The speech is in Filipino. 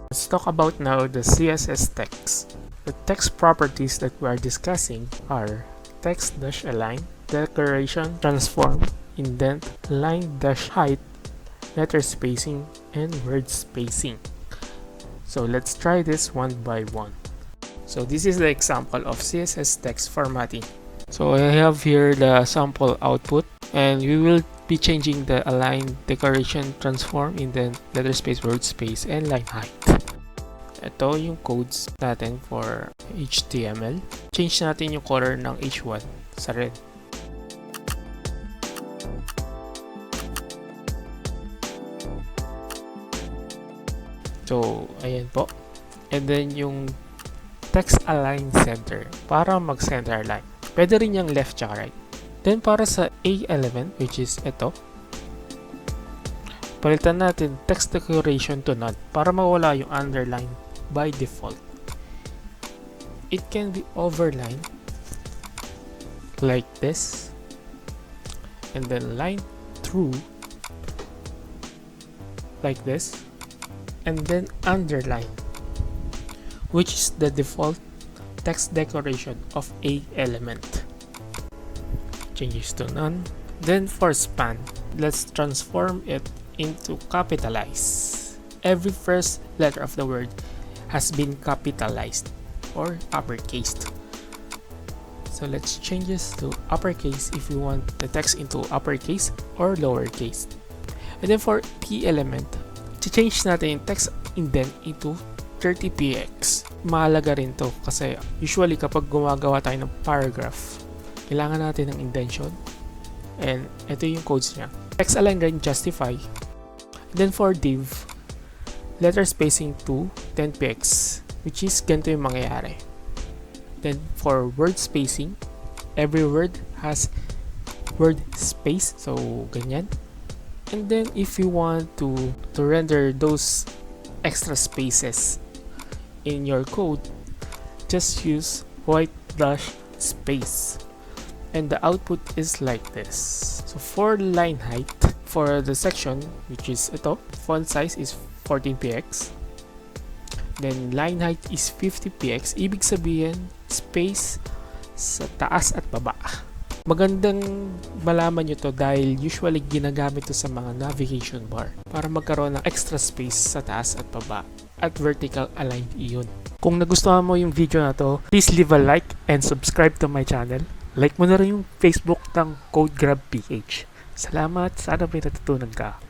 Let's talk about now the CSS text. The text properties that we are discussing are text-align, decoration, transform, indent, line-height, letter spacing, and word spacing. So let's try this one by one. So this is the example of CSS text formatting. So I have here the sample output, and we will be changing the align, decoration, transform, indent, letter space, word space, and line height. Ito yung codes natin for HTML. Change natin yung color ng H1 sa red. So, ayan po. And then yung text align center para mag-center line. Pwede rin yung left tsaka right. Then para sa A element, which is ito, palitan natin text decoration to none para mawala yung underline by default. It can be overlined like this, and then line through like this, and then underline, which is the default text decoration of A element. Changes to none. Then for span, let's transform it into capitalize. Every first letter of the word has been capitalized or uppercased. So let's change this to uppercase if we want the text into uppercase or lowercase. And then for P element, change natin yung text indent into 30px. Mahalaga rin to kasi usually kapag gumagawa tayo ng paragraph, kailangan natin ng indentation. And ito yung codes niya. Text align rin justify. Then for div, letter spacing to 10px, which is ganito yung mangyayari. Then for word spacing, every word has word space, so ganyan. And then if you want to render those extra spaces in your code, just use white dash space, and the output is like this. So for line height, for the section, which is ito, font size is 14px, then line height is 50px. Ibig sabihin space sa taas at baba. Magandang malaman nyo to dahil usually ginagamit to sa mga navigation bar para magkaroon ng extra space sa taas at baba at vertical aligned iyon. Kung nagustuhan mo yung video na to, please leave a like and subscribe to my channel. Like mo na rin yung Facebook ng CodeGrabPH. Salamat, sana may natutunan ka.